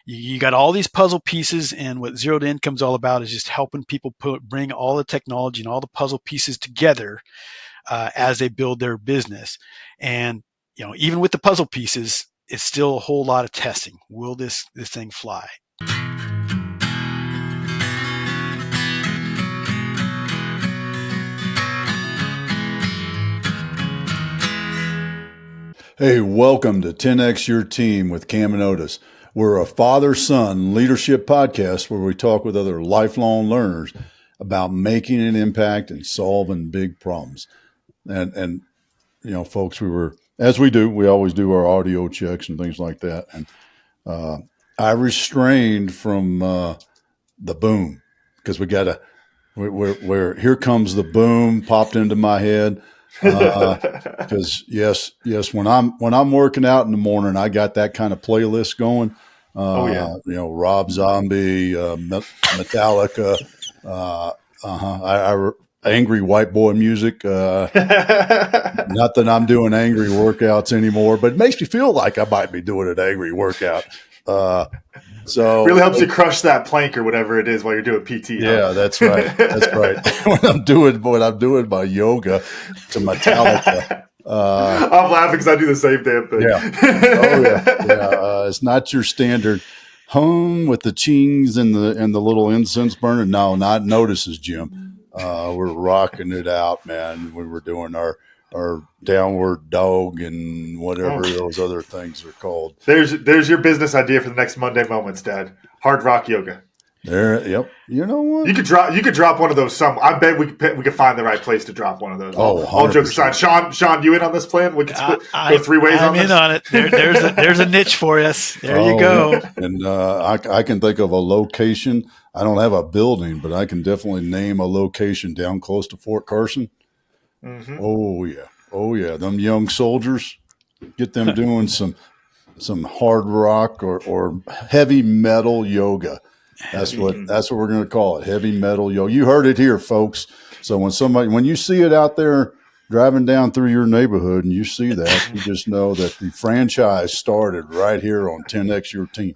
You got all these puzzle pieces, and what Zero to Income is all about is just helping people bring all the technology and all the puzzle pieces together as they build their business. And even with the puzzle pieces, it's still a whole lot of testing. Will this thing fly? Hey, welcome to 10X Your Team with Cam and Otis. We're a father-son leadership podcast where we talk with other lifelong learners about making an impact and solving big problems. And folks, as we do, we always do our audio checks and things like that. And I restrained from the boom because we're here comes the boom popped into my head. Because yes, when I'm working out in the morning, I got that kind of playlist going. Rob Zombie, Metallica, angry white boy music. Not that I'm doing angry workouts anymore, but it makes me feel like I might be doing an angry workout. So really helps you crush that plank or whatever it is while you're doing PT. Yeah, that's right. That's right. when I'm doing my yoga to Metallica. I'm laughing because I do the same damn thing. Yeah. Oh yeah. It's not your standard home with the chings and the little incense burner. No, not Notice's gym. We're rocking it out, man. We were doing our downward dog and whatever those other things are called. There's your business idea for the next Monday Moments, Dad. Hard rock yoga. There, yep. You know what? You could drop one of those. I bet we could find the right place to drop one of those. All jokes aside, Sean, you in on this plan? We could go three ways on this. I'm in on it. There's a niche for us. There you go. Yeah. And I can think of a location. I don't have a building, but I can definitely name a location down close to Fort Carson. Mm-hmm. Oh yeah. Them young soldiers, get them doing some hard rock or heavy metal yoga. That's what we're going to call it. Heavy metal yoga. You heard it here, folks. So when you see it out there driving down through your neighborhood and you see that, you just know that the franchise started right here on 10X Your Team.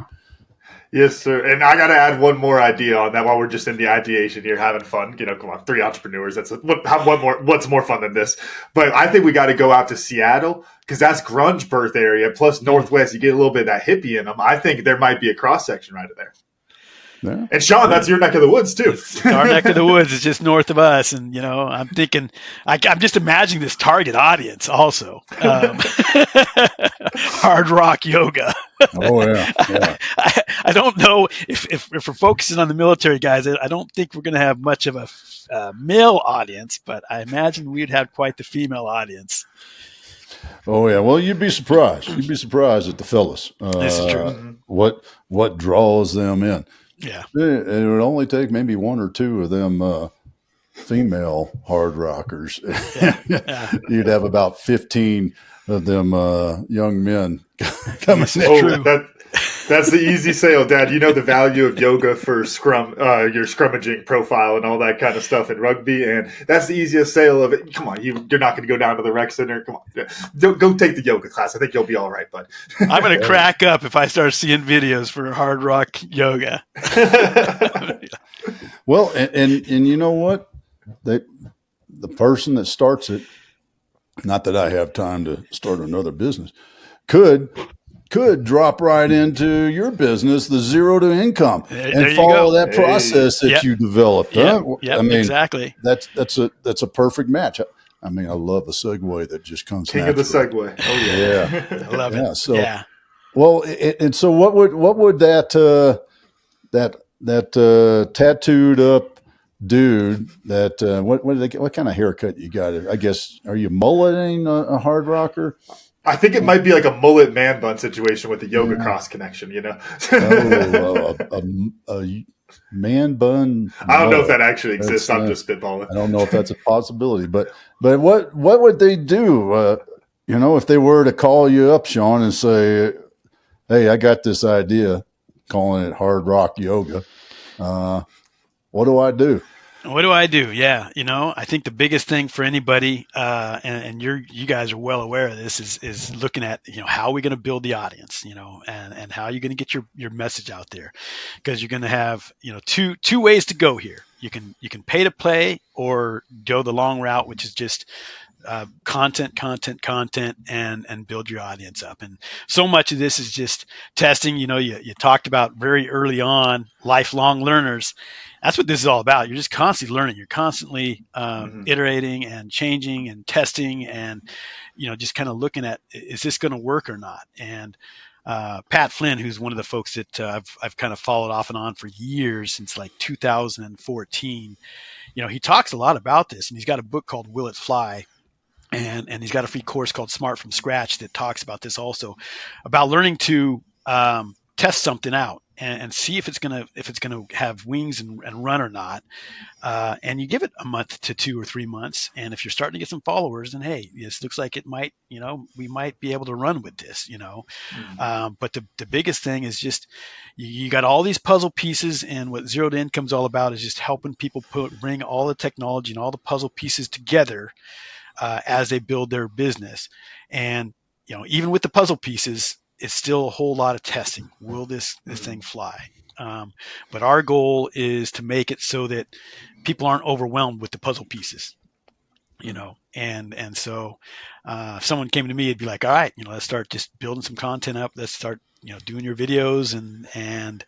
Yes, sir. And I got to add one more idea on that while we're just in the ideation here, having fun. Come on, 3 entrepreneurs. What's more fun than this? But I think we got to go out to Seattle because that's grunge birth area. Plus Northwest, you get a little bit of that hippie in them. I think there might be a cross section right there. Yeah. And Sean, that's your neck of the woods too. Our neck of the woods is just north of us, and I'm thinking, I'm just imagining this target audience also. Hard rock yoga. Oh yeah. I don't know if we're focusing on the military guys. I don't think we're going to have much of a male audience, but I imagine we'd have quite the female audience. Oh yeah. Well, you'd be surprised. You'd be surprised at the fellas. This is true. What draws them in. Yeah. It would only take maybe 1 or 2 of them female hard rockers. Yeah. You'd have about 15 of them young men coming in. That's the easy sale, Dad. You know the value of yoga for your scrummaging profile and all that kind of stuff in rugby, and that's the easiest sale of it. Come on, you're not going to go down to the rec center. Come on, go take the yoga class. I think you'll be all right, bud. I'm going to crack up if I start seeing videos for hard rock yoga. Well, and you know what? The person that starts it, not that I have time to start another business, could drop right into your business, the Zero to Income, and follow that process that you developed. Yep. Huh? Yep, exactly. That's a perfect match. I mean, I love a segue that just comes King naturally. of the segue. Oh yeah. I love it. So, yeah. Well, and so what would that tattooed up dude what kind of haircut you got? I guess, are you mulleting a hard rocker? I think it might be like a mullet man bun situation with the yoga cross connection, a man bun. I don't know if that actually exists. I'm just spitballing. I don't know if that's a possibility, but what would they do? If they were to call you up, Sean, and say, "Hey, I got this idea, calling it hard rock yoga. What do I do?" What do I do? Yeah, I think the biggest thing for anybody, and you guys are well aware of this, is looking at how are we going to build the audience, and how are you going to get your message out there, because you're going to have two ways to go here. You can pay to play or go the long route, which is just content, and build your audience up. And so much of this is just testing. You talked about very early on lifelong learners. That's what this is all about. You're just constantly learning. You're constantly Mm-hmm. iterating and changing and testing, and just kind of looking at, is this going to work or not? And Pat Flynn, who's one of the folks that I've kind of followed off and on for years, since like 2014. He talks a lot about this, and he's got a book called Will It Fly, and he's got a free course called Smart from Scratch that talks about this also, about learning to test something out and see if it's gonna have wings and run or not. And you give it a month to 2 or 3 months, and if you're starting to get some followers, then hey, this looks like it might, we might be able to run with this. Mm-hmm. But the biggest thing is just you got all these puzzle pieces, and what Zero to Income is all about is just helping people bring all the technology and all the puzzle pieces together as they build their business. And even with the puzzle pieces, it's still a whole lot of testing. Will this thing fly? But our goal is to make it so that people aren't overwhelmed with the puzzle pieces. And so if someone came to me, it'd be like, all right, let's start just building some content up. Let's start doing your videos and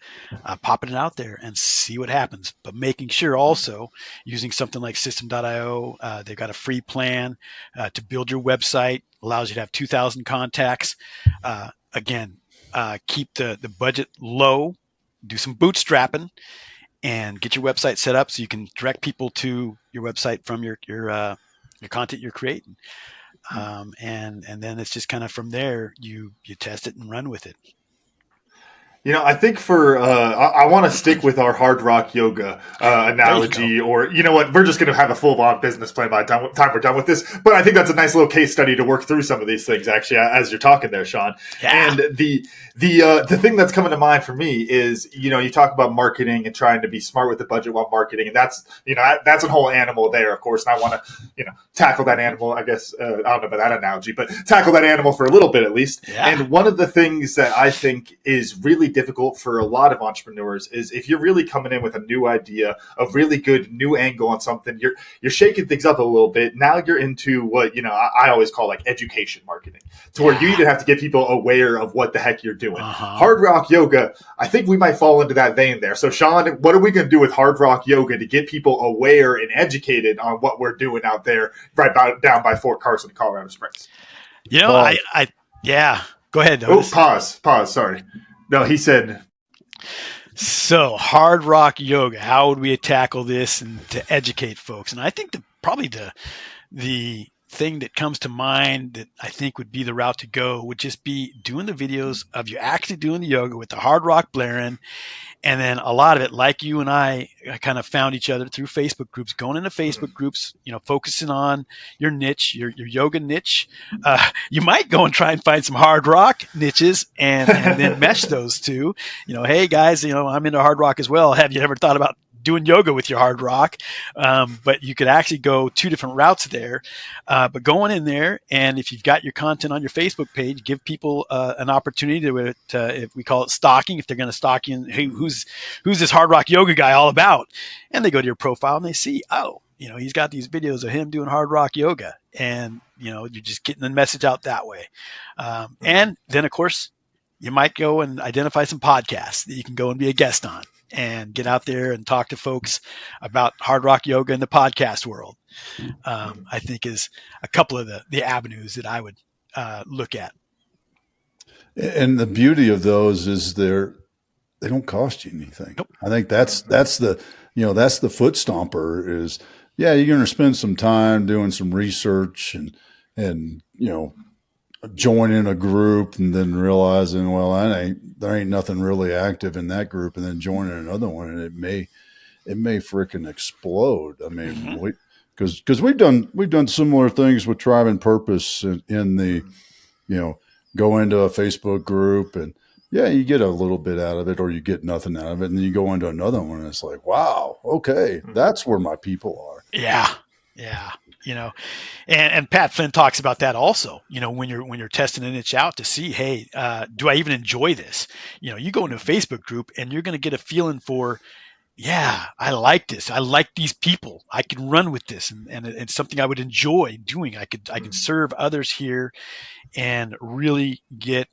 popping it out there and see what happens, but making sure also using something like system.io. They've got a free plan to build your website, allows you to have 2,000 contacts. Again, keep the budget low, do some bootstrapping, and get your website set up so you can direct people to your website from your content you're creating. And then it's just kind of from there, you test it and run with it. I think for I want to stick with our hard rock yoga There you go. analogy, or you know what, we're just going to have a full on business plan by the time we're done with this. But I think that's a nice little case study to work through some of these things, actually, as you're talking there, Sean. Yeah. And the thing that's coming to mind for me is you talk about marketing and trying to be smart with the budget while marketing, and that's a whole animal there, of course. And I want to tackle that animal. I guess I don't know about that analogy, but tackle that animal for a little bit at least. Yeah. And one of the things that I think is really difficult for a lot of entrepreneurs is if you're really coming in with a new idea, a really good new angle on something, you're shaking things up a little bit. Now you're into what I always call like education marketing, to where you Yeah. even have to get people aware of what the heck you're doing. Uh-huh. Hard rock yoga, I think we might fall into that vein there. So Sean, what are we going to do with hard rock yoga to get people aware and educated on what we're doing out there down by Fort Carson, Colorado Springs? I, Pause. I, yeah, go ahead, Oh, Otis. pause. Sorry. No, he said. So hard rock yoga, how would we tackle this and to educate folks? And I think probably the thing that comes to mind that I think would be the route to go would just be doing the videos of you actually doing the yoga with the hard rock blaring. And then a lot of it, like you and I kind of found each other through Facebook groups, going into Facebook groups, focusing on your niche, your yoga niche. You might go and try and find some hard rock niches and then mesh those two. Hey guys, I'm into hard rock as well. Have you ever thought about doing yoga with your hard rock? But you could actually go two different routes there. But going in there, and if you've got your content on your Facebook page, give people an opportunity if we call it stalking, if they're going to stalk you, hey, who's this hard rock yoga guy all about? And they go to your profile and they see, oh, he's got these videos of him doing hard rock yoga, and you're just getting the message out that way. And then, of course, you might go and identify some podcasts that you can go and be a guest on and get out there and talk to folks about hard rock yoga in the podcast world. I think is a couple of the avenues that I would look at. And the beauty of those is they don't cost you anything. Nope. I think that's that's the foot stomper is, yeah, you're going to spend some time doing some research and joining a group and then realizing, well, there ain't nothing really active in that group, and then joining another one, and it may freaking explode. I mean, Mm-hmm. because we've done similar things with Tribe and Purpose in the go into a Facebook group and Yeah, you get a little bit out of it or you get nothing out of it. And then you go into another one and it's like, wow, okay, Mhm. that's where my people are. Yeah. Yeah. You know, and Pat Flynn talks about that also. You know, when you're testing an niche out to see, hey, do I even enjoy this? You know, you go into a Facebook group and you're going to get a feeling for, yeah, I like this. I like these people. I can run with this, and it's something I would enjoy doing. I could Mhm. serve others here and really get.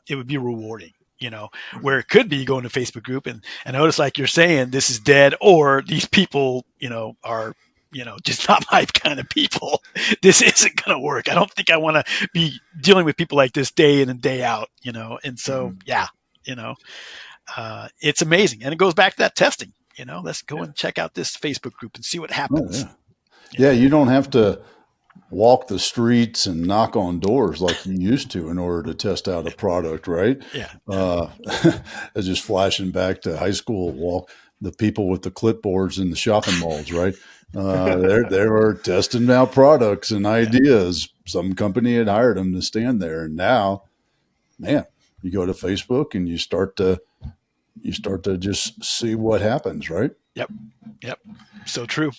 It would be rewarding. You know, where it could be going to Facebook group and notice, like you're saying, this is dead, or these people, you know, are just not my kind of people. This isn't going to work. I don't think I want to be dealing with people like this day in and day out. You know, and so Mhm. yeah, you know, it's amazing, and it goes back to that testing. You know, let's go Yeah. and check out this Facebook group and see what Oh, happens. yeah. You Yeah, know, you don't have to walk the streets and knock on doors like you used to in order to test out a product, right? yeah, Uh, it's just flashing back to high school walk, the people with the clipboards in the shopping malls, right? They were testing out products and yeah, ideas. Some company had hired them to stand there, and now, man, you go to Facebook and you start to just see what happens, right? yep, yep. So true.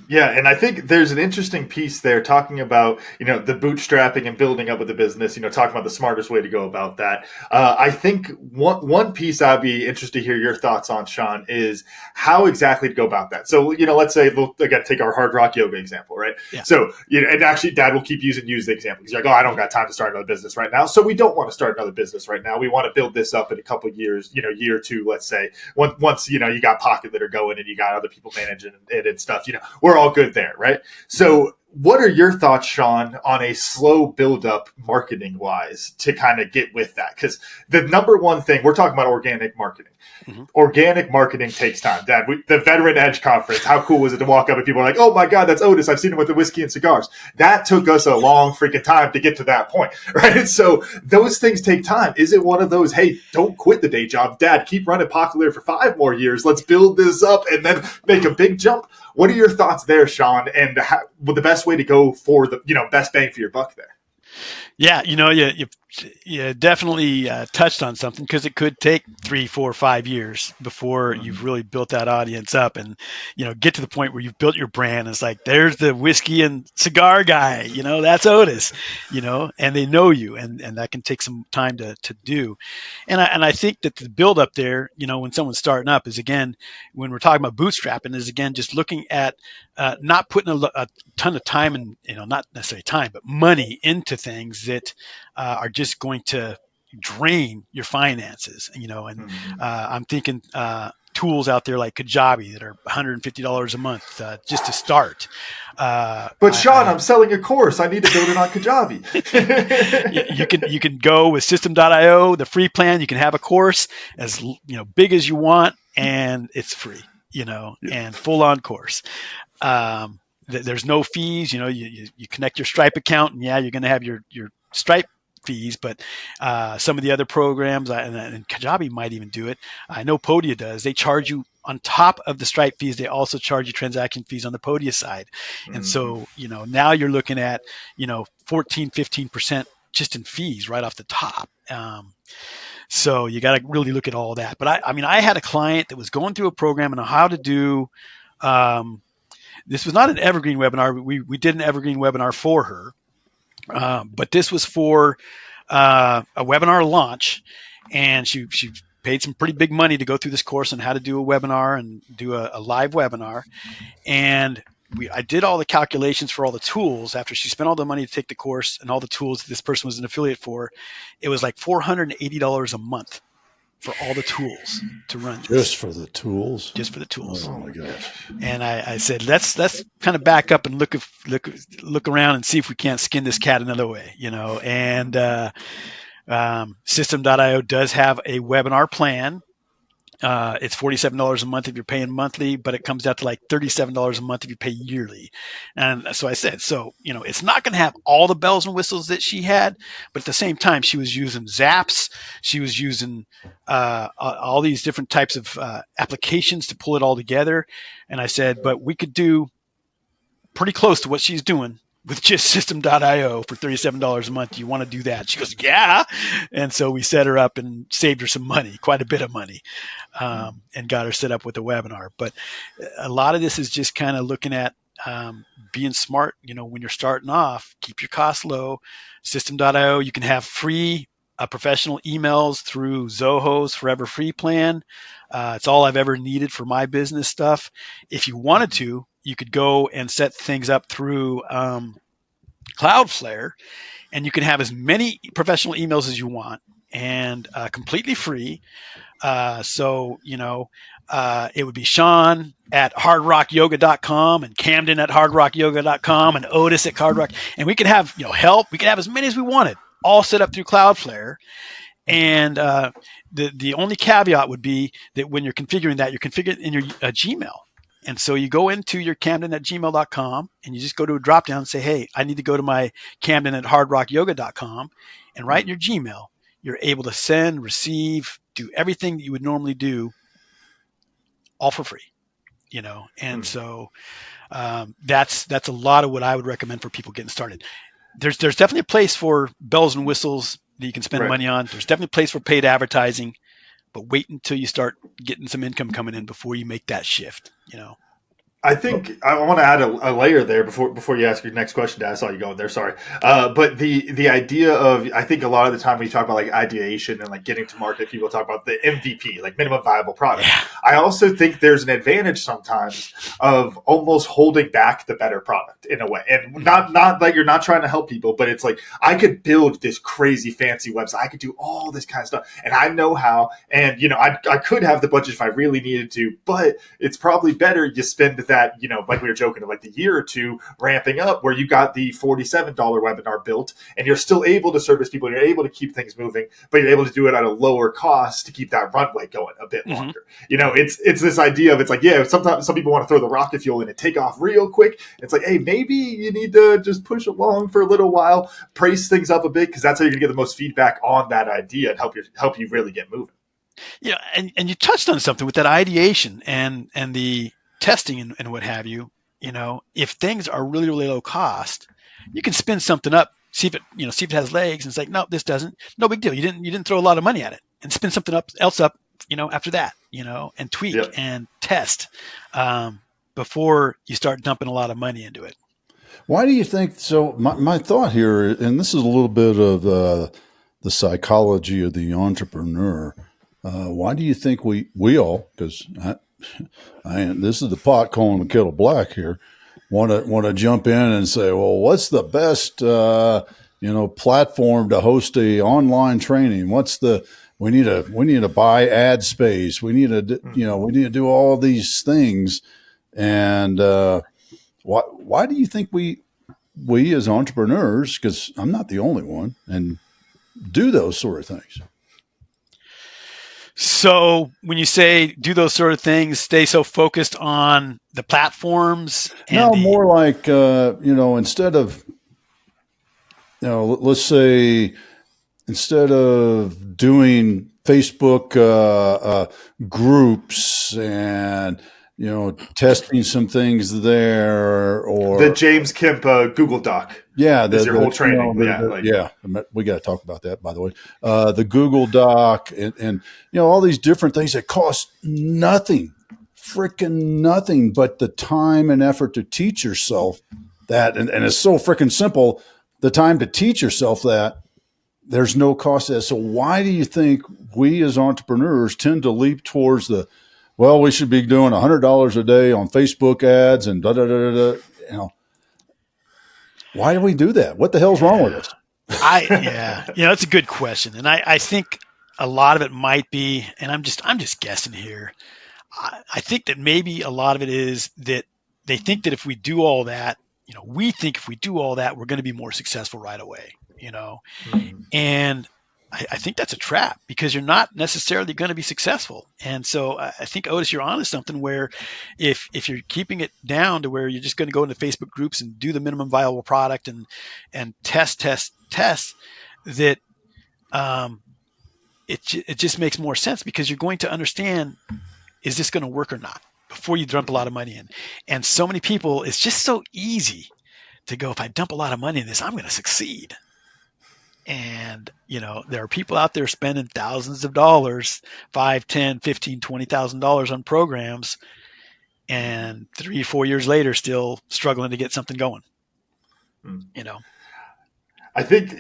Yeah, and I think there's an interesting piece there talking about, the bootstrapping and building up with the business, talking about the smartest way to go about that. I think one piece I'd be interested to hear your thoughts on, Sean, is how exactly to go about that. So, let's say, again, take our hard rock yoga example, right? Yeah, So, and actually, Dad will keep using you as the example because you're like, oh, I don't got time to start another business right now. So we don't want to start another business right now. We want to build this up in a couple of years, year or two, let's say. Once you got pocket that are going and you got other people managing it and stuff, we're all good there, right? So, what are your thoughts, Sean, on a slow build up marketing wise to kind of get with that? Because the number one thing we're talking about organic marketing. hmm Organic marketing takes time. Dad, the Veteran Edge conference, how cool was it to walk up and people are like, oh my God, that's Otis. I've seen him with the whiskey and cigars. That took us a long freaking time to get to that point, right? So those things take time. Is it one of those, hey, don't quit the day job. Dad, keep running Popular for 5 more years. Let's build this up and then make a big jump. What are your thoughts there, Sean? And the best way to go for the best bang for your buck there? Yeah, you definitely touched on something because it could take 3, 4, 5 years before you've Mm-hmm. really built that audience up and get to the point where you've built your brand. It's like there's the whiskey and cigar guy, that's Otis, and they know you, and that can take some time to do. And I think that the build up there, when someone's starting up, is again when we're talking about bootstrapping, is again just looking at not putting a ton of time and not necessarily time but money into things that are just going to drain your finances, and Mm-hmm. I'm thinking tools out there like Kajabi that are $150 a month just to start. But Sean, I I'm selling a course. I need to build it on Kajabi. you can go with System.io, the free plan. You can have a course as big as you want, and it's free, Yeah. and full on course. There's no fees. You connect your Stripe account, and yeah, you're going to have your Stripe fees, but some of the other programs, and Kajabi might even do it. I know Podia does. They charge you on top of the Stripe fees. They also charge you transaction fees on the Podia side, and Mm-hmm. so now you're looking at 14-15% just in fees right off the top. So you got to really look at all that. But I mean, I had a client that was going through a program on how to do. Um, this was not an evergreen webinar. We did an evergreen webinar for her, but this was for a webinar launch, and she paid some pretty big money to go through this course on how to do a webinar and do a live webinar. And I did all the calculations for all the tools after she spent all the money to take the course and all the tools that this person was an affiliate for. It was like $480 a month for all the tools to run this, Just for the tools. just for the tools. Oh Oh my my gosh. gosh. And I said, let's kind of back up and look around and see if we can't skin this cat another way, And System.io does have a webinar plan. It's $47 a month if you're paying monthly, but it comes out to like $37 a month if you pay yearly. And so I said, so it's not going to have all the bells and whistles that she had, but at the same time, she was using Zaps, she was using all these different types of applications to pull it all together. And I said, but we could do pretty close to what she's doing with just system.io for $37 a month. Do you want to do that? She goes, yeah. And so we set her up and saved her some money, quite a bit of money, and got her set up with a webinar. But a lot of this is just kind of looking at being smart. When you're starting off, keep your costs low. System.io, you can have free professional emails through Zoho's Forever Free plan. It's all I've ever needed for my business stuff. If you wanted to, you could go and set things up through Cloudflare, and you can have as many professional emails as you want, and completely free. It would be Sean at hardrockyoga.com and Camden at hardrockyoga.com and Otis at hardrock. And we could have, help. We could have as many as we wanted, all set up through Cloudflare. And the only caveat would be that when you're configuring that, you're configuring in your Gmail. And so you go into your Camden at gmail.com and you just go to a drop down and say, hey, I need to go to my Camden at hardrockyoga.com, and right in your Gmail, you're able to send, receive, do everything that you would normally do, all for free, And so that's a lot of what I would recommend for people getting started. There's definitely a place for bells and whistles that you can spend money on. There's definitely a place for paid advertising, but wait until you start getting some income coming in before you make that shift. I think I want to add a layer there before you ask your next question. Dad, I saw you going there. Sorry, but the idea of, I think a lot of the time when you talk about like ideation and like getting to market, people talk about the MVP, like minimum viable product. Yeah. I also think there's an advantage sometimes of almost holding back the better product in a way, and not like you're not trying to help people, but it's like I could build this crazy fancy website, I could do all this kind of stuff, and I know how, and I could have the budget if I really needed to, but it's probably better you spend that, like we were joking, like the year or two ramping up where you got the $47 webinar built and you're still able to service people, you're able to keep things moving, but you're able to do it at a lower cost to keep that runway going a bit longer. It's this idea of, it's like, yeah, sometimes some people want to throw the rocket fuel in and take off real quick. It's like, hey, maybe you need to just push along for a little while, price things up a bit, because that's how you're going to get the most feedback on that idea and help you really get moving. Yeah, and you touched on something with that ideation and the testing and what have you. If things are really, really low cost, you can spin something up, see if it has legs, and it's like, no, this doesn't. No big deal. You didn't throw a lot of money at it, and spin something else up, after that, and tweak and test before you start dumping a lot of money into it. Why do you think so? My thought here, and this is a little bit of the psychology of the entrepreneur. Why do you think we all, because this is the pot calling the kettle black here, want to jump in and say, well, what's the best platform to host a online training? We need to buy ad space. We need to do all these things. And why do you think we as entrepreneurs, because I'm not the only one, and do those sort of things? So when you say do those sort of things, stay so focused on the platforms? More like, instead of, let's say, instead of doing Facebook groups and, testing some things there, or the James Kemp Google Doc. Yeah, your whole training. We got to talk about that, by the way. The Google Doc and all these different things that cost nothing, freaking nothing, but the time and effort to teach yourself that, and it's so freaking simple. The time to teach yourself that, there's no cost to that. So why do you think we as entrepreneurs tend to leap towards we should be doing $100 a day on Facebook ads and Why do we do that? What the hell's wrong with us? That's a good question. And I think a lot of it might be, and I'm just guessing here. I think that maybe a lot of it is that they think that if we do all that, we think if we do all that, we're going to be more successful right away, and I think that's a trap, because you're not necessarily going to be successful. And so I think, Otis, you're onto something where if you're keeping it down to where you're just going to go into Facebook groups and do the minimum viable product and test, that it just makes more sense, because you're going to understand, is this going to work or not, before you dump a lot of money in. And so many people, it's just so easy to go, if I dump a lot of money in this, I'm going to succeed. And, there are people out there spending thousands of dollars, 5, 10, 15, $20,000 on programs, and 3, 4 years later, still struggling to get something going, Mm. you know? I think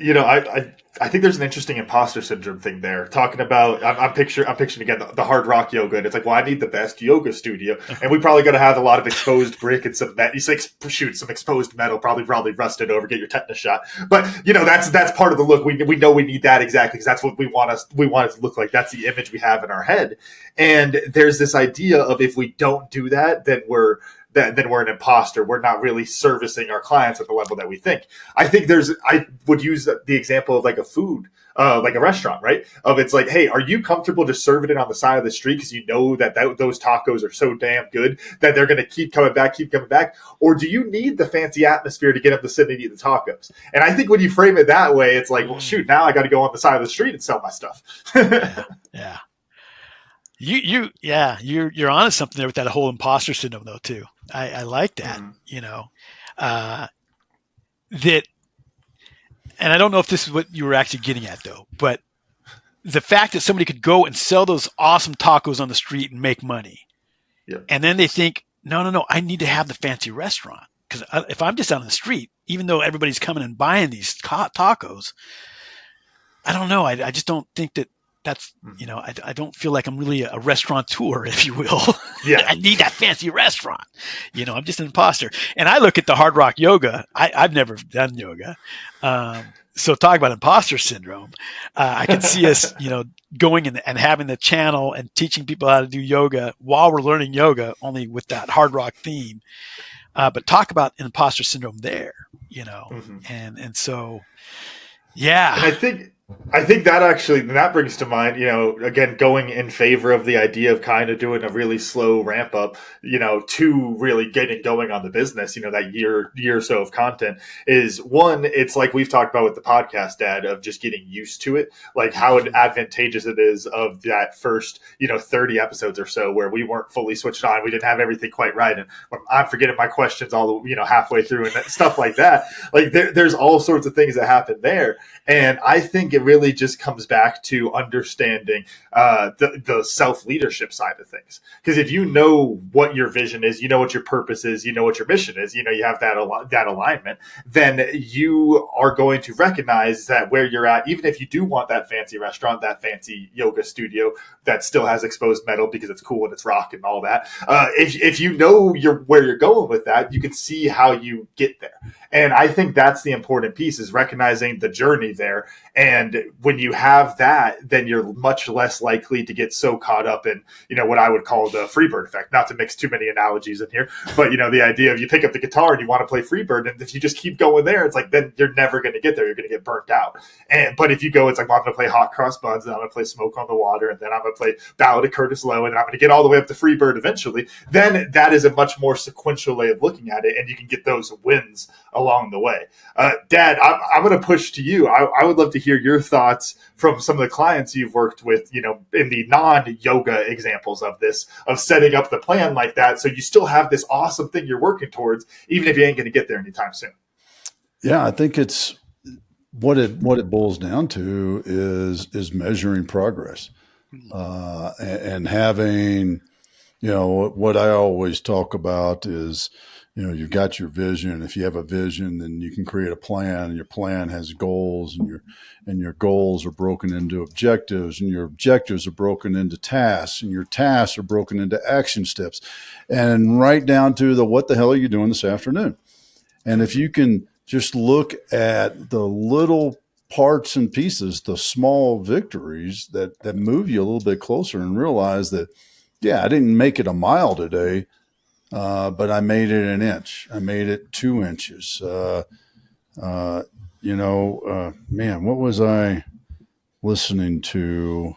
I think there's an interesting imposter syndrome thing there. Talking about, I'm picturing again the hard rock yoga, and it's like, well, I need the best yoga studio, and we probably got to have a lot of exposed brick and some some exposed metal, probably rusted over, get your tetanus shot. But that's part of the look. We know we need that exactly because that's what we want it to look like. That's the image we have in our head, and there's this idea of if we don't do that, then we're an imposter. We're not really servicing our clients at the level that we think. I think I would use the example of like a food, like a restaurant, right? Of it's like, hey, are you comfortable just serving it on the side of the street because you know that those tacos are so damn good that they're going to keep coming back? Or do you need the fancy atmosphere to get them to sit and eat the tacos? And I think when you frame it that way, it's like, well, shoot, now I got to go on the side of the street and sell my stuff. Yeah. You're onto something there with that whole imposter syndrome though too. I like that, that, and I don't know if this is what you were actually getting at though, but the fact that somebody could go and sell those awesome tacos on the street and make money. Yeah. And then they think, no, I need to have the fancy restaurant. Because if I'm just out on the street, even though everybody's coming and buying these tacos, I don't know. I just don't think that's, I don't feel like I'm really a restaurateur, if you will. Yeah. I need that fancy restaurant. I'm just an imposter. And I look at the hard rock yoga. I've never done yoga. So talk about imposter syndrome. I can see us, going and having the channel and teaching people how to do yoga while we're learning yoga, only with that hard rock theme. But talk about imposter syndrome there, and so, yeah. And I think that brings to mind, again, going in favor of the idea of kind of doing a really slow ramp up, to really getting going on the business, that year or so of content is one. It's like we've talked about with the podcast, Dad, of just getting used to it, like how advantageous it is of that first, 30 episodes or so where we weren't fully switched on. We didn't have everything quite right. And I'm forgetting my questions all, halfway through and stuff like that. Like there's all sorts of things that happen there. And I think it really just comes back to understanding the self-leadership side of things. Because if you know what your vision is, you know what your purpose is, you know what your mission is, you have that alignment, then you are going to recognize that where you're at, even if you do want that fancy restaurant, that fancy yoga studio that still has exposed metal because it's cool and it's rock and all that, if you know where you're going with that, you can see how you get there. And I think that's the important piece, is recognizing the journey there. And when you have that, then you're much less likely to get so caught up in, what I would call the Freebird effect. Not to mix too many analogies in here, but the idea of you pick up the guitar and you want to play Freebird, and if you just keep going there, it's like, then you're never going to get there. You're going to get burnt out. But if you go, it's like, well, I'm going to play Hot Cross Buns, and I'm going to play Smoke on the Water, and then I'm going to play Ballad of Curtis Lowe, and I'm going to get all the way up to Freebird eventually, then that is a much more sequential way of looking at it, and you can get those wins along the way. Dad, I'm going to push to you. I would love to hear your thoughts from some of the clients you've worked with, in the non-yoga examples of this, of setting up the plan like that, so you still have this awesome thing you're working towards, even if you ain't going to get there anytime soon. Yeah, I think it's what it boils down to is measuring progress, and having, what I always talk about is, you've got your vision. If you have a vision, then you can create a plan, and your plan has goals, and your goals are broken into objectives, and your objectives are broken into tasks, and your tasks are broken into action steps, and right down to what the hell are you doing this afternoon? And if you can just look at the little parts and pieces, the small victories that move you a little bit closer, and realize that, yeah, I didn't make it a mile today, but I made it an inch. I made it 2 inches. Man, what was I listening to?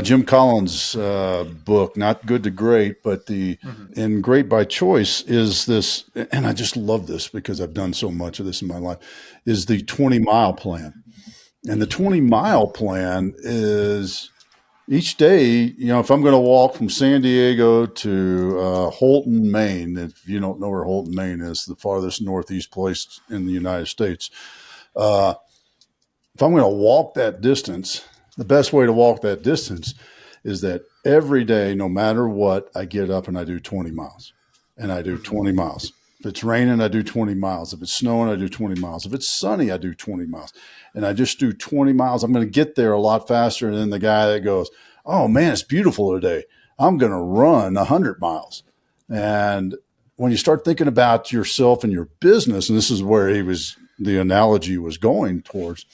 Jim Collins' book, Not Good to Great, but and Great by Choice is this, and I just love this because I've done so much of this in my life, is the 20-mile plan. And the 20-mile plan is each day, if I'm going to walk from San Diego to Holton, Maine, if you don't know where Holton, Maine is, the farthest northeast place in the United States, uh, if I'm going to walk that distance, the best way to walk that distance is that every day, no matter what, I get up and I do 20 miles and I do 20 miles. If it's raining, I do 20 miles. If it's snowing, I do 20 miles. If it's sunny, I do 20 miles. And I just do 20 miles. I'm going to get there a lot faster than the guy that goes, oh man, it's beautiful today. I'm going to run 100 miles. And when you start thinking about yourself and your business, and this is where the analogy was going towards,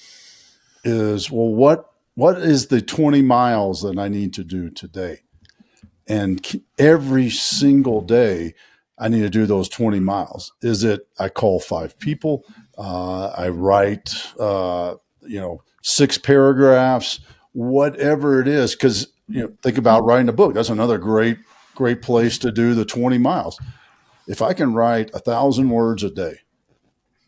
is, well, what is the 20 miles that I need to do today? And every single day, I need to do those 20 miles. Is it I call 5 people? I write, 6 paragraphs, whatever it is. Because think about writing a book. That's another great place to do the 20 miles. If I can write 1,000 words a day,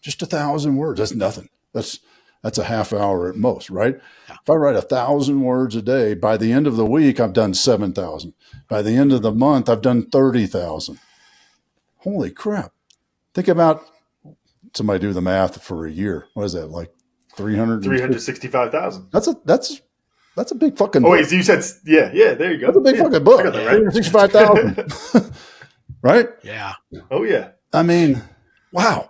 just 1,000 words, that's nothing. That's a half hour at most, right? Yeah. If I write 1,000 words a day, by the end of the week, I've done 7,000. By the end of the month, I've done 30,000. Holy crap. Think about somebody do the math for a year. What is that, like 365,000. That's a big fucking book. Oh, wait, so you said, yeah, there you go. That's a big fucking book. I got that right. 365,000. Right? Yeah. Oh, yeah. I mean, wow.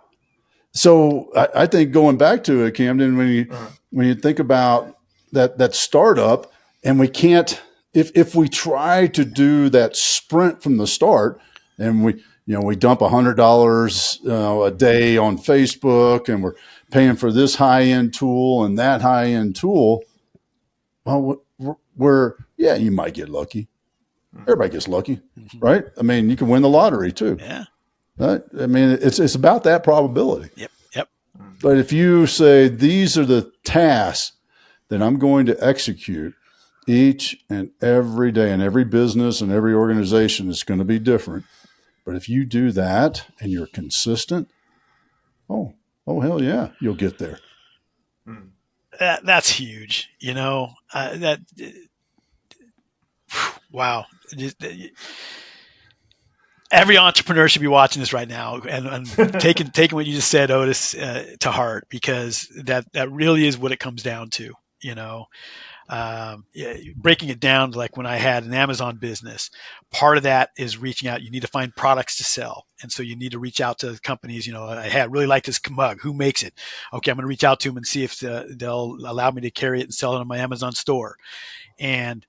So I think going back to it, Camden, when you think about that startup, and we can't, if we try to do that sprint from the start, and we dump $100 a day on Facebook, and we're paying for this high end tool and that high end tool, well, you might get lucky. Everybody gets lucky, right? I mean, you can win the lottery too. Yeah. Right? I mean, it's about that probability. Yep. But if you say, these are the tasks that I'm going to execute each and every day, and every business and every organization is going to be different. But if you do that and you're consistent, oh hell yeah, you'll get there. That's huge. Wow. Every entrepreneur should be watching this right now and taking what you just said, Otis, to heart, because that really is what it comes down to. Breaking it down, like when I had an Amazon business, part of that is reaching out. You need to find products to sell. And so you need to reach out to companies. I really like this mug. Who makes it? Okay, I'm going to reach out to them and see if they'll allow me to carry it and sell it on my Amazon store. And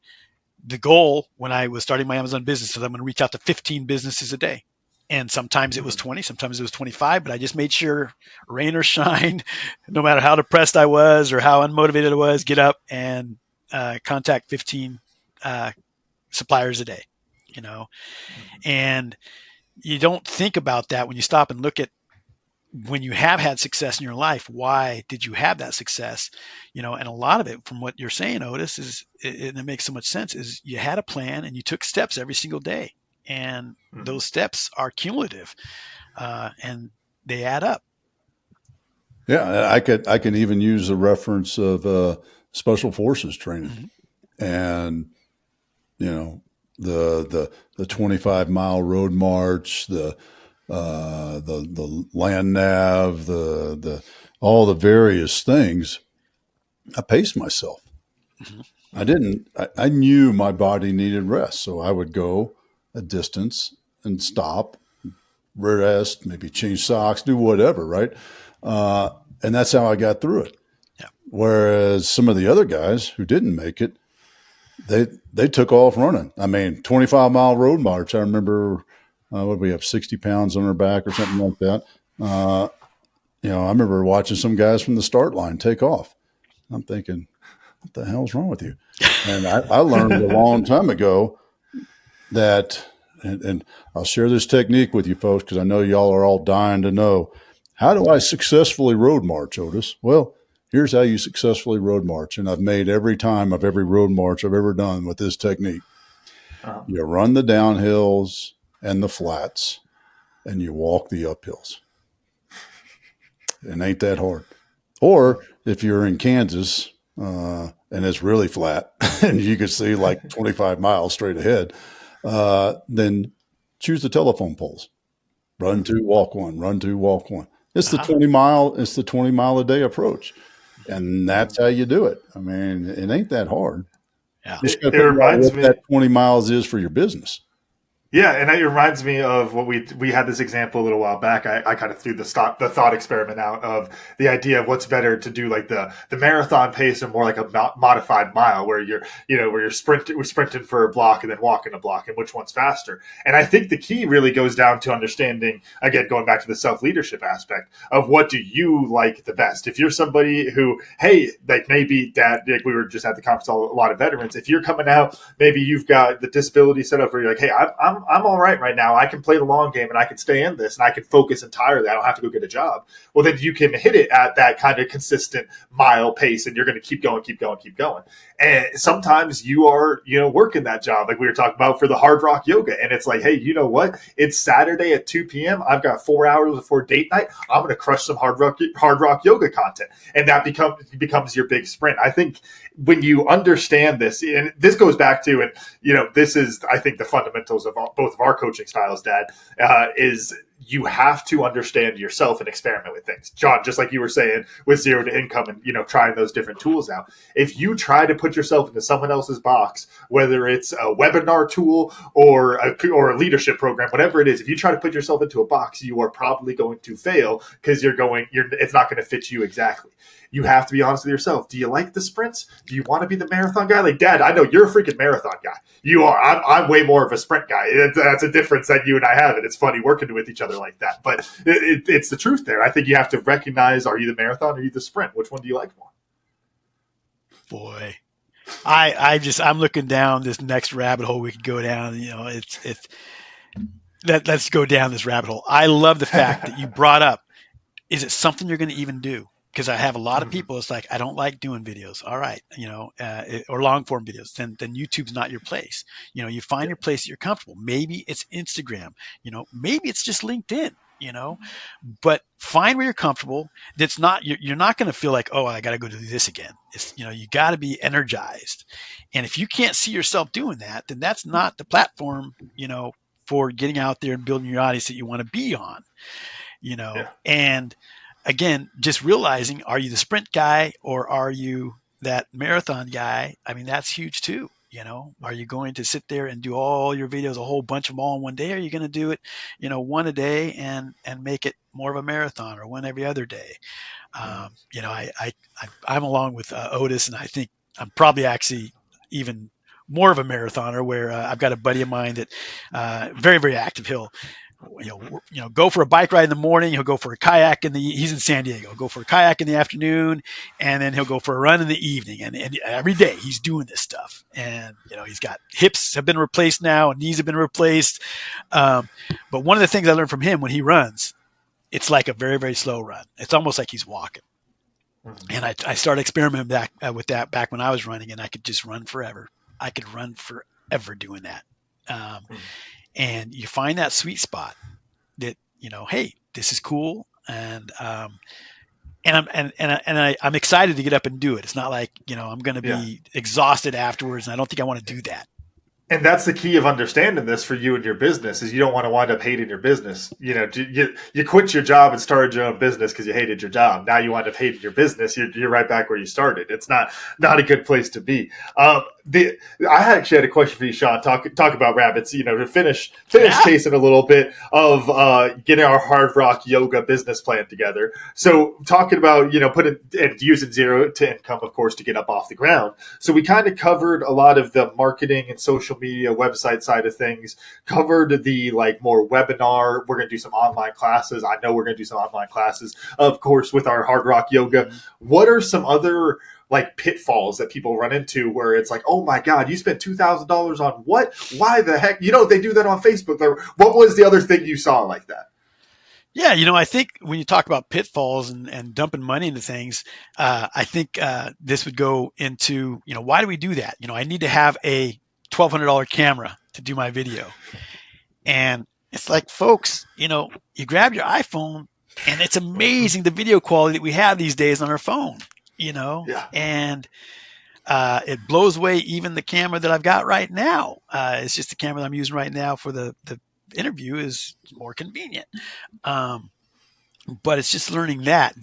the goal when I was starting my Amazon business is I'm going to reach out to 15 businesses a day. And sometimes it was 20, sometimes it was 25, but I just made sure, rain or shine, no matter how depressed I was or how unmotivated I was, get up and contact 15 suppliers a day, and you don't think about that when you stop and look at when you have had success in your life. Why did you have that success? And a lot of it, from what you're saying, Otis, is, and it makes so much sense, is you had a plan and you took steps every single day, and those steps are cumulative, and they add up. Yeah, I can even use the reference of special forces training, and the 25-mile road march, the land nav, the all the various things. I paced myself. I knew my body needed rest, so I would go a distance and stop, rest, maybe change socks, do whatever, right? And that's how I got through it. Yeah. Whereas some of the other guys who didn't make it, they took off running. I mean, 25-mile road march. I remember, what we have, 60 pounds on our back or something like that. I remember watching some guys from the start line take off. I'm thinking, what the hell's wrong with you? And I learned a long time ago that, and I'll share this technique with you folks, because I know y'all are all dying to know, how do I successfully road march, Otis? Well, here's how you successfully road march. And I've made every time of every road march I've ever done with this technique. You run the downhills and the flats, and you walk the uphills. It ain't that hard. Or if you're in Kansas, and it's really flat and you can see like 25 miles straight ahead, then choose the telephone poles. Run two, walk one, run two, walk one. It's the Uh-huh. 20 mile a day approach. And Mhm. that's how you do it. I mean, it ain't that hard. Yeah. You just got to It figure out reminds what me. that 20 miles is for your business. Yeah, and it reminds me of what we had this example a little while back. I kind of threw the thought experiment out of the idea of what's better to do, like the marathon pace or more like a modified mile where you're sprinting for a block and then walking a block, and which one's faster. And I think the key really goes down to understanding, again, going back to the self leadership aspect of what do you like the best. If you're somebody who, hey, like maybe dad, like we were just at the conference, a lot of veterans. If you're coming out, maybe you've got the disability set up where you're like, hey, I'm all right now. I can play the long game and I can stay in this and I can focus entirely. I don't have to go get a job. Well, then you can hit it at that kind of consistent mile pace, and you're going to keep going, keep going, keep going. And sometimes you are, working that job like we were talking about for the hard rock yoga, and it's like, hey, you know what? It's Saturday at 2 p.m. I've got 4 hours before date night. I'm going to crush some hard rock yoga content, and that becomes your big sprint. I think when you understand this, and this goes back to, and this is, I think, the fundamentals of both of our coaching styles, Dad, is you have to understand yourself and experiment with things. John, just like you were saying with Zero to Income and, trying those different tools out. If you try to put yourself into someone else's box, whether it's a webinar tool or a leadership program, whatever it is, if you try to put yourself into a box, you are probably going to fail because it's not going to fit you exactly. You have to be honest with yourself. Do you like the sprints? Do you want to be the marathon guy? Like, Dad, I know you're a freaking marathon guy. You are. I'm way more of a sprint guy. That's a difference that you and I have, and it's funny working with each other like that. But it's the truth there. I think you have to recognize: are you the marathon or are you the sprint? Which one do you like more? Boy. I'm looking down this next rabbit hole we could go down. Let's go down this rabbit hole. I love the fact that you brought up, is it something you're going to even do? Because I have a lot of Mhm. people, it's like, I don't like doing videos. All right. Or long form videos. Then YouTube's not your place. You find Yeah. your place that you're comfortable. Maybe it's Instagram, maybe it's just LinkedIn, but find where you're comfortable. That's not, you're not going to feel like, oh, I got to go do this again. It's, you got to be energized. And if you can't see yourself doing that, then that's not the platform, for getting out there and building your audience that you want to be on, Yeah. and again, just realizing, are you the sprint guy or are you that marathon guy? I mean, that's huge too. Are you going to sit there and do all your videos, a whole bunch of them all in one day? Or are you going to do it, one a day and make it more of a marathon, or one every other day? Mhm. I'm along with Otis, and I think I'm probably actually even more of a marathoner. Where I've got a buddy of mine that very very active. He'll go for a bike ride in the morning. He'll go for a kayak he's in San Diego. He'll go for a kayak in the afternoon, and then he'll go for a run in the evening. And every day he's doing this stuff. And he's got hips have been replaced now, and knees have been replaced. But one of the things I learned from him, when he runs, it's like a very very slow run. It's almost like he's walking. Mhm. And I started experimenting with that back when I was running, and I could just run forever. I could run forever doing that. Um, Mhm. and you find that sweet spot that, hey, this is cool. I'm excited to get up and do it. It's not like, I'm going to Yeah. be exhausted afterwards. And I don't think I want to do that. And that's the key of understanding this for you and your business is you don't want to wind up hating your business. You quit your job and started your own business because you hated your job. Now you wind up hating your business. You're right back where you started. It's not a good place to be. I actually had a question for you, Sean. Talk about rabbits. To finish Yeah. chasing a little bit of getting our hard rock yoga business plan together. So talking about putting and using Zero to Income, of course, to get up off the ground. So we kind of covered a lot of the marketing and social media website side of things, covered the more webinar. We're going to do some online classes. I know we're going to do some online classes, of course, with our hard rock yoga. Mhm. What are some other pitfalls that people run into where it's like, oh my God, you spent $2,000 on what? Why the heck? They do that on Facebook. What was the other thing you saw like that? Yeah, I think when you talk about pitfalls and dumping money into things, I think this would go into, why do we do that? I need to have a $1,200 camera to do my video. And it's like, folks, you grab your iPhone, and it's Mm-hmm. amazing the video quality that we have these days on our phone. Yeah. and it blows away even the camera that I've got right now. It's just the camera that I'm using right now for the interview is more convenient. Um, but it's just learning that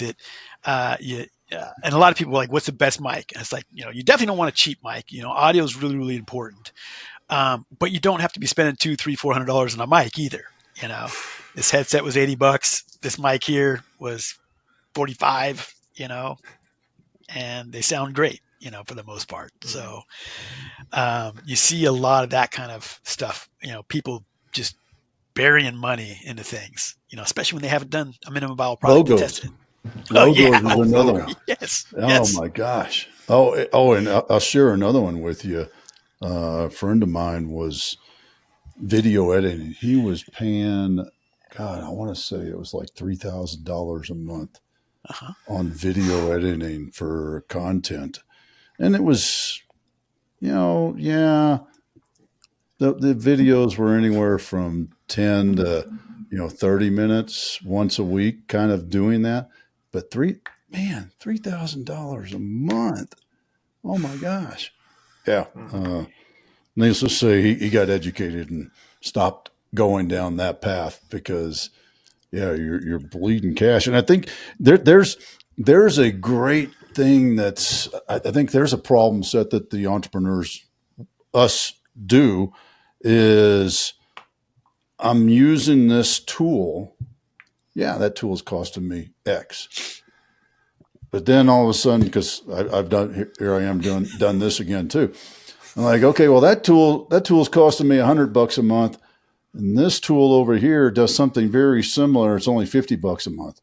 and a lot of people are like, what's the best mic? And it's like, you definitely don't want a cheap mic. Audio is really, really important. But you don't have to be spending $200, $300, $400 on a mic either. This headset was $80. This mic here was 45, and they sound great, for the most part. So, you see a lot of that kind of stuff, people just burying money into things, especially when they haven't done a minum viable product to test Logos. it. Oh yeah. Logos is Oh, another logo. one. Yes. Oh Yes. my gosh. Oh, and I'll share another one with you. A friend of mine was video editing. He was paying, God, I want to say it was like $3,000 a month Uh-huh. on video editing for content. And it was, yeah, the videos were anywhere from 10 to, 30 minutes once a week, kind of doing that. But $3,000 a month. Oh my gosh. Yeah. Needless to say, he got educated and stopped going down that path because, yeah, you're bleeding cash. And I think there's a great thing I think there's a problem set that the entrepreneurs, us, do is I'm using this tool. Yeah, that tool is costing me X. But then all of a sudden, because I've done here I am done this again too. I'm like, okay, well that tool's costing me $100 a month, and this tool over here does something very similar. It's only $50 a month.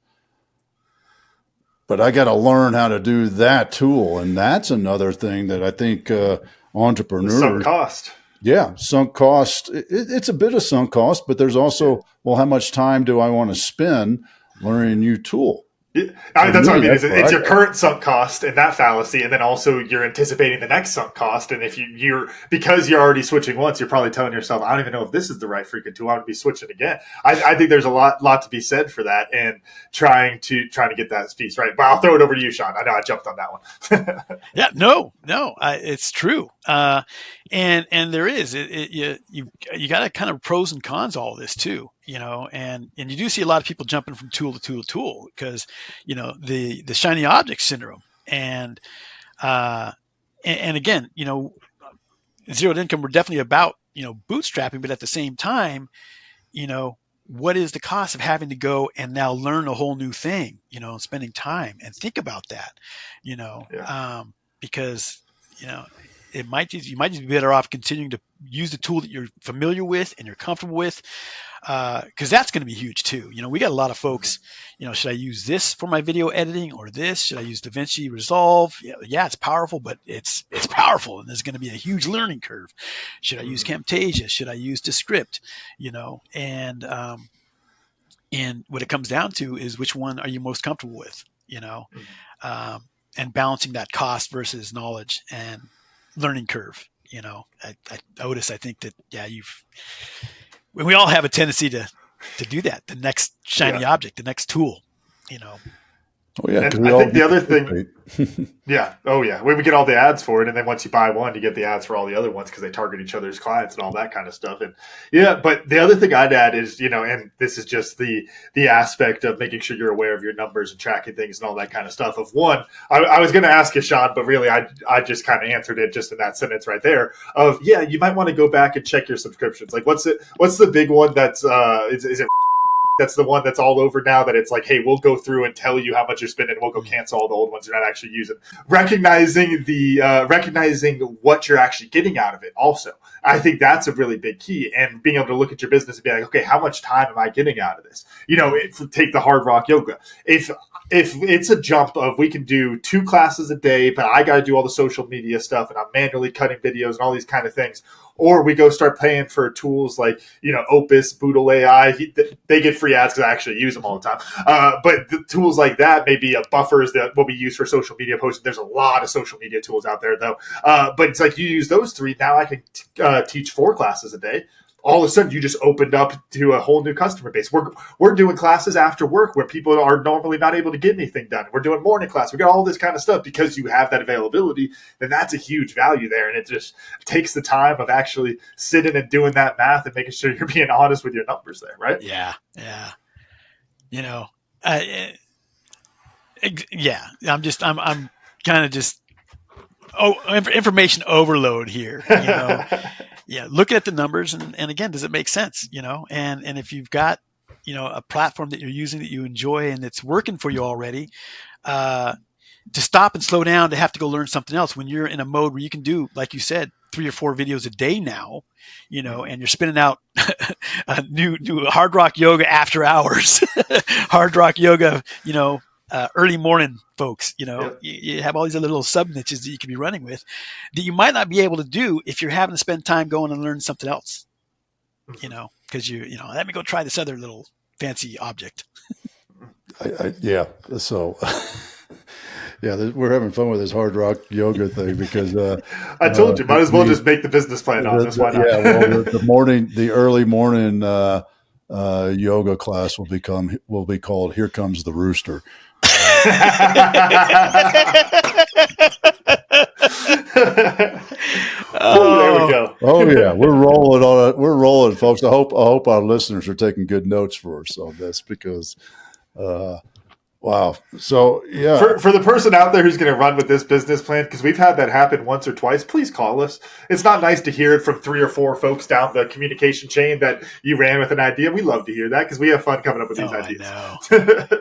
But I got to learn how to do that tool, and that's another thing that I think The sunk entrepreneurs, cost. yeah, sunk cost. It's a bit of sunk cost, but there's also, well, how much time do I want to spend learning a new tool? For That's what I me, mean. that's what It's I your got. current sunk cost and that fallacy, and then also you're anticipating the next sunk cost. And if you're because you're already switching once, you're probably telling yourself, "I don't even know if this is the right freaking tool. I'm going to be switching again." I think there's a lot to be said for that, and trying to get that piece right. But I'll throw it over to you, Sean. I know I jumped on that one. Yeah, no, it's true. And there is you got to kind of pros and cons all this too, and you do see a lot of people jumping from tool to tool to tool because the shiny object syndrome uh, and again, zero to income we're definitely about bootstrapping, but at the same time, you know, what is the cost of having to go and now learn a whole new thing, spending time and think about that, Yeah. because, you know, you might just be better off continuing to use the tool that you're familiar with and you're comfortable with, because that's going to be huge too. We got a lot of folks. Should I use this for my video editing or this? Should I use DaVinci Resolve? Yeah, it's powerful, but it's powerful, and there's going to be a huge learning curve. Should I use Camtasia? Should I use Descript? And what it comes down to is which one are you most comfortable with? Um, and balancing that cost versus knowledge and learning curve. Otis, I think that we all have a tendency to do that. The next shiny Yeah. object, the next tool, you know. Oh yeah, And because we I all think the get other the thing, clickbait. yeah, oh yeah, we get all the ads for it, and then once you buy one, you get the ads for all the other ones because they target each other's clients and all that kind of stuff. And yeah, but the other thing I'd add is, and this is just the aspect of making sure you're aware of your numbers and tracking things and all that kind of stuff. Of one, I was going to ask you, Sean, but really I just kind of answered it just in that sentence right there. Of yeah, you might want to go back and check your subscriptions. Like what's the big one that's is it? That's the one that's all over now that it's like, hey, we'll go through and tell you how much you're spending. We'll go cancel all the old ones you're not actually using. Recognizing what you're actually getting out of it also. I think that's a really big key, and being able to look at your business and be like, okay, how much time am I getting out of this? Take the hard rock yoga. If it's a jump of we can do 2 classes a day, but I got to do all the social media stuff and I'm manually cutting videos and all these kind of things, or we go start paying for tools like, Opus, Boodle AI. They get free ads because I actually use them all the time. But the tools like that, maybe a buffer is what we use for social media posting. There's a lot of social media tools out there, though. But it's like you use those 3. Now I can teach 4 classes a day. all of a sudden you just opened up to a whole new customer base. We're doing classes after work where people are normally not able to get anything done. We're doing morning class. We got all this kind of stuff because you have that availability. Then that's a huge value there, and it just takes the time of actually sitting and doing that math and making sure you're being honest with your numbers there, right? Yeah, yeah. You know, uh, yeah. I'm kind of just information overload here. Yeah, looking at the numbers and again, does it make sense? And if you've got a platform that you're using that you enjoy and it's working for you already, uh, to stop and slow down to have to go learn something else when you're in a mode where you can do, like you said, 3 or 4 videos a day now, and you're spinning out a new hard rock yoga after hours, hard rock yoga, early morning folks, Yep. you have all these other little sub niches that you can be running with that you might not be able to do if you're having to spend time going and learn something else, because let me go try this other little fancy object. Yeah. So, yeah, we're having fun with this hard rock yoga thing because I told you, might as well just make the business plan on this. Why not? Yeah, well, the early morning yoga class will be called "Here Comes the Rooster." There we go. Oh yeah, we're rolling on it. We're rolling, folks. I hope our listeners are taking good notes for us on this because, wow. So yeah, For the person out there who's going to run with this business plan, because we've had that happen once or twice, please call us. It's not nice to hear it from 3 or 4 folks down the communication chain that you ran with an idea. We love to hear that because we have fun coming up with these ideas. I know.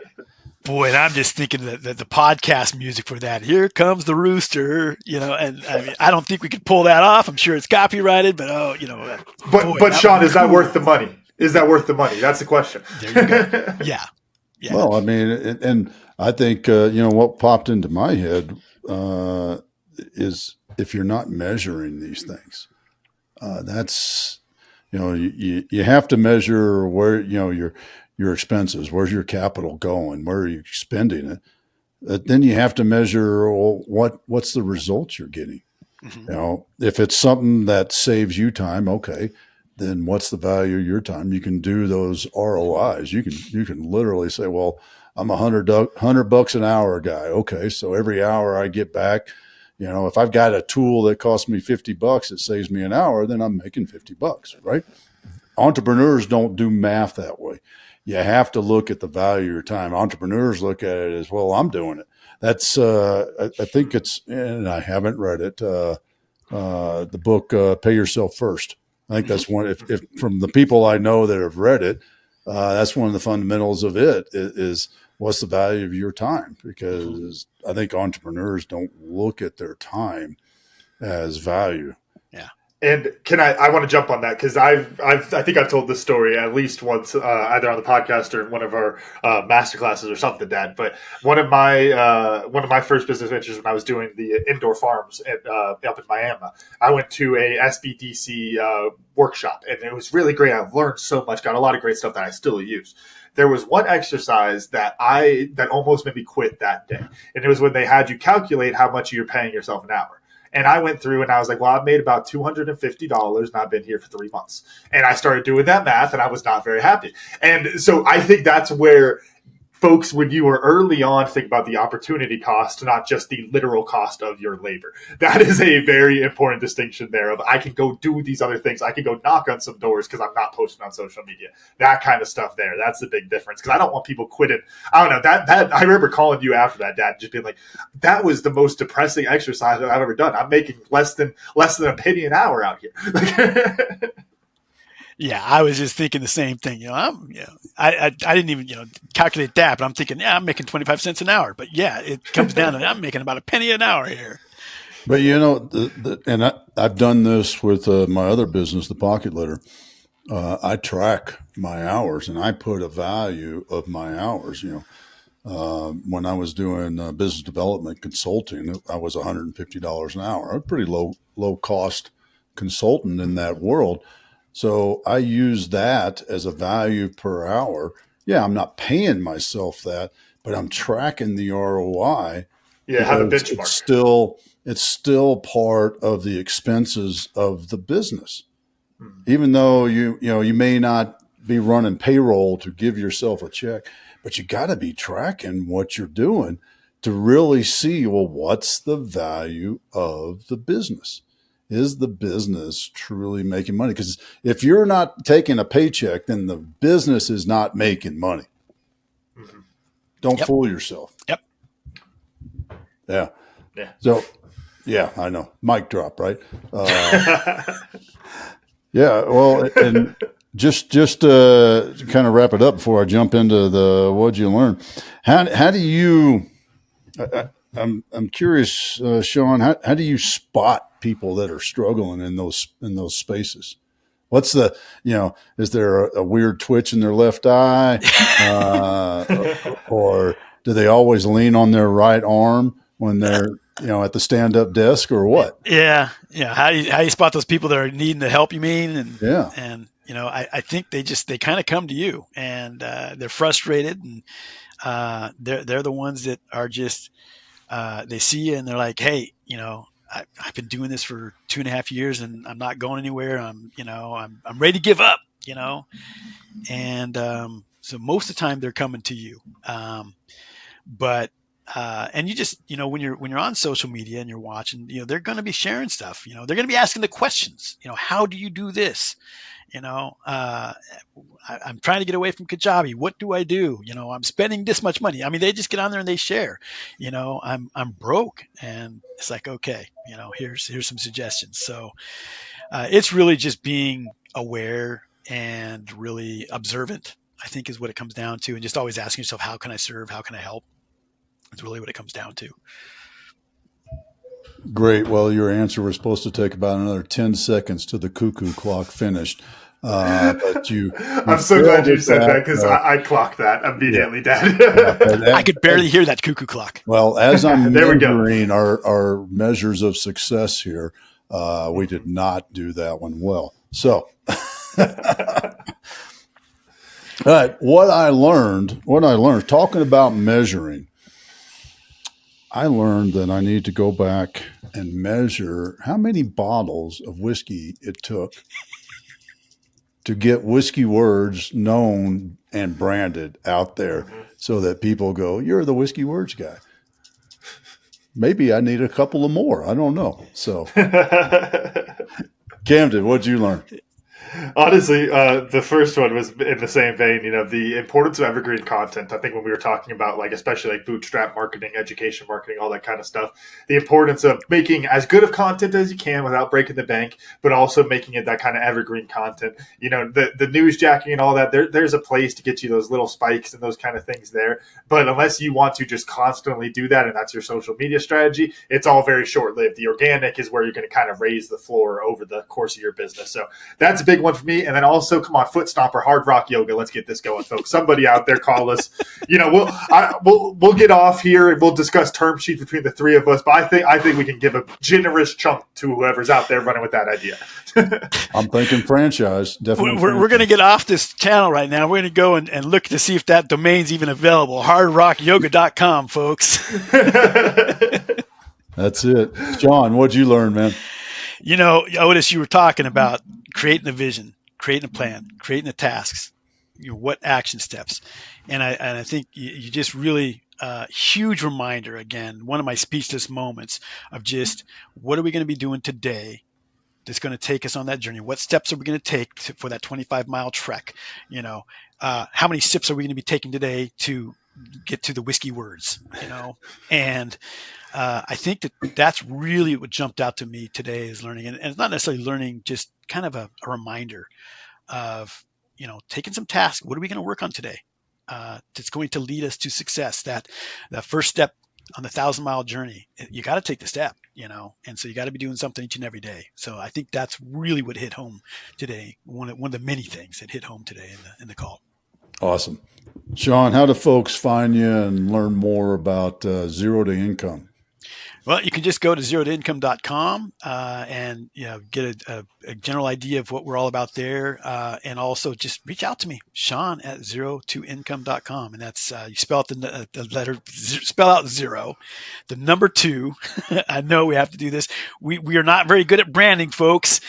Boy, and I'm just thinking that the podcast music for that. Here comes the rooster, and I mean, I don't think we could pull that off. I'm sure it's copyrighted, but But Sean, is that worth the money? Is that worth the money? That's the question. There you go. Yeah. Well, I mean, and I think what popped into my head is if you're not measuring these things, that's you have to measure where your expenses, where's your capital going, where are you spending it. Then you have to measure what's the results you're getting. Mm-hmm. If it's something that saves you time, okay, then what's the value of your time? You can do those ROIs. You can literally say, well, I'm $100 an hour guy. Okay, so every hour I get back, if I've got a tool that costs me $50, it saves me an hour, then I'm making $50, right? Entrepreneurs don't do math that way. You have to look at the value of your time. Entrepreneurs look at it as, well, I'm doing it. That's I think it's, and I haven't read it. The book Pay Yourself First. I think that's one. If from the people I know that have read it, that's one of the fundamentals of it is what's the value of your time? Because I think entrepreneurs don't look at their time as value. Yeah. And I want to jump on that because I think I've told this story at least once, either on the podcast or in one of our master classes or something, Dad. But one of my first business ventures when I was doing the indoor farms up in Miami, I went to a SBDC workshop, and it was really great. I've learned so much, got a lot of great stuff that I still use. There was one exercise that almost made me quit that day, and it was when they had you calculate how much you're paying yourself an hour. And I went through and I was like, well, I've made about $250 and I've been here for 3 months. And I started doing that math and I was not very happy. And so I think that's where folks, when you are early on, think about the opportunity cost, not just the literal cost of your labor. That is a very important distinction there of I can go do these other things. I can go knock on some doors because I'm not posting on social media. That kind of stuff there. That's the big difference because I don't want people quitting. I don't know. That I remember calling you after that, Dad, just being like, that was the most depressing exercise that I've ever done. I'm making less than a penny an hour out here. Yeah, I was just thinking the same thing. I didn't even calculate that, but I'm thinking, I'm making 25 cents an hour. But yeah, it comes down to I'm making about a penny an hour here. But and I've done this with my other business, the Pocket Litter. I track my hours and I put a value of my hours. When I was doing business development consulting, I was $150 an hour. I'm a pretty low cost consultant in that world. So I use that as a value per hour. Yeah, I'm not paying myself that, but I'm tracking the ROI. Yeah, have a benchmark. It's still part of the expenses of the business. even though you may not be running payroll to give yourself a check, but you got to be tracking what you're doing to really see, well, what's the value of the business? Is the business truly making money? Because if you're not taking a paycheck, then the business is not making money. Mm-hmm. Don't Yep. fool yourself. Yep. Yeah. Yeah. So, yeah, I know. Mic drop, right? Yeah. Well, and just to kind of wrap it up before I jump into the what'd you learn? How do you? I'm curious, Sean. How do you spot people that are struggling in those spaces? What's is there a weird twitch in their left eye, or do they always lean on their right arm when they're at the stand up desk, or what? Yeah. How do you spot those people that are needing the help? You mean, Yeah. and I think they kind of come to you, and they're frustrated, and they're the ones that are just they see you and they're like, hey, I've been doing this for 2.5 years and I'm not going anywhere. I'm ready to give up, and so most of the time they're coming to you. But and you just when you're on social media and you're watching, they're going to be sharing stuff. They're going to be asking the questions. How do you do this? I'm trying to get away from Kajabi. What do I do? I'm spending this much money. I mean, they just get on there and they share. I'm broke, and it's like, okay, here's some suggestions. So it's really just being aware and really observant, I think, is what it comes down to, and just always asking yourself, how can I serve? How can I help? It's really what it comes down to. Great. Well, your answer was supposed to take about another 10 seconds to the cuckoo clock finished. But you I'm so glad you said that, because I clocked that immediately, Dad. I could barely hear that cuckoo clock. Well, as I'm There we go. measuring our measures of success here, we did not do that one well. So, all right, what I learned, talking about measuring, I learned that I need to go back and measure how many bottles of whiskey it took to get Whiskey Words known and branded out there, so that people go, you're the Whiskey Words guy. Maybe I need a couple of more. I don't know. So, Camden, what'd you learn? Honestly, the first one was in the same vein, the importance of evergreen content. I think when we were talking about, like, especially like bootstrap marketing, education marketing, all that kind of stuff, the importance of making as good of content as you can without breaking the bank, but also making it that kind of evergreen content. The news jacking and all that, there's a place to get you those little spikes and those kind of things there. But unless you want to just constantly do that, and that's your social media strategy, it's all very short-lived. The organic is where you're going to kind of raise the floor over the course of your business. So that's a big one for me. And then also, come on, Foot Stomper, Hard Rock Yoga. Let's get this going, folks. Somebody out there call us. We'll get off here and we'll discuss term sheets between the three of us. But I think we can give a generous chunk to whoever's out there running with that idea. I'm thinking franchise. Definitely. We're going to get off this channel right now. We're going to go and look to see if that domain's even available. hardrockyoga.com, folks. That's it. Sean, what'd you learn, man? Otis, you were talking about creating a vision, creating a plan, creating the tasks, what action steps. And I think you just really huge reminder, again, one of my speechless moments of just what are we going to be doing today that's going to take us on that journey? What steps are we going to take for that 25-mile trek? How many sips are we going to be taking today to get to the Whiskey Words? And I think that's really what jumped out to me today is learning, and it's not necessarily learning, just kind of a reminder of, taking some tasks. What are we going to work on today? That's going to lead us to success. That first step on the 1,000-mile journey, you got to take the step, and so you got to be doing something each and every day. So I think that's really what hit home today. One of the many things that hit home today in the call. Awesome. Sean, how do folks find you and learn more about Zero to Income? Well, you can just go to Zero2Income.com and get a general idea of what we're all about there, and also just reach out to me, Sean at Zero2Income.com, and that's you spell out the letter, spell out zero, the number 2. I know we have to do this. We are not very good at branding, folks.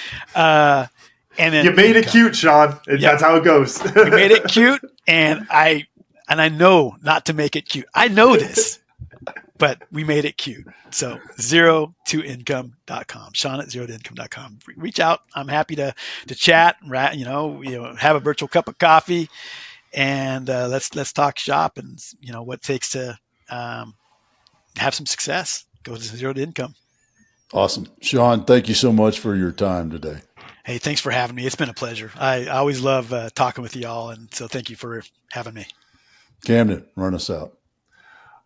and then You made it income. cute, Sean. Yep. That's how it goes. We made it cute, and I know not to make it cute. I know this, but we made it cute. So 0 2income.com, Sean at 0 2income.com. Reach out. I'm happy to chat, have a virtual cup of coffee, and let's talk shop and what it takes to have some success. Go to 0 2Income. Awesome. Sean, thank you so much for your time today. Hey, thanks for having me. It's been a pleasure. I always love talking with y'all, and so thank you for having me. Camden, run us out.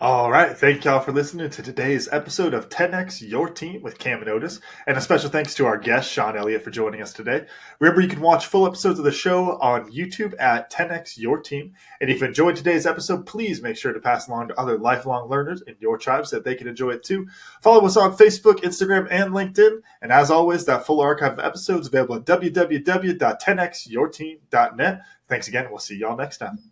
All right. Thank y'all for listening to today's episode of 10X Your Team with Cam and Otis. And a special thanks to our guest, Sean Elliott, for joining us today. Remember, you can watch full episodes of the show on YouTube at 10X Your Team. And if you enjoyed today's episode, please make sure to pass along to other lifelong learners in your tribe so that they can enjoy it too. Follow us on Facebook, Instagram, and LinkedIn. And as always, that full archive of episodes available at www.10xyourteam.net. Thanks again. We'll see y'all next time.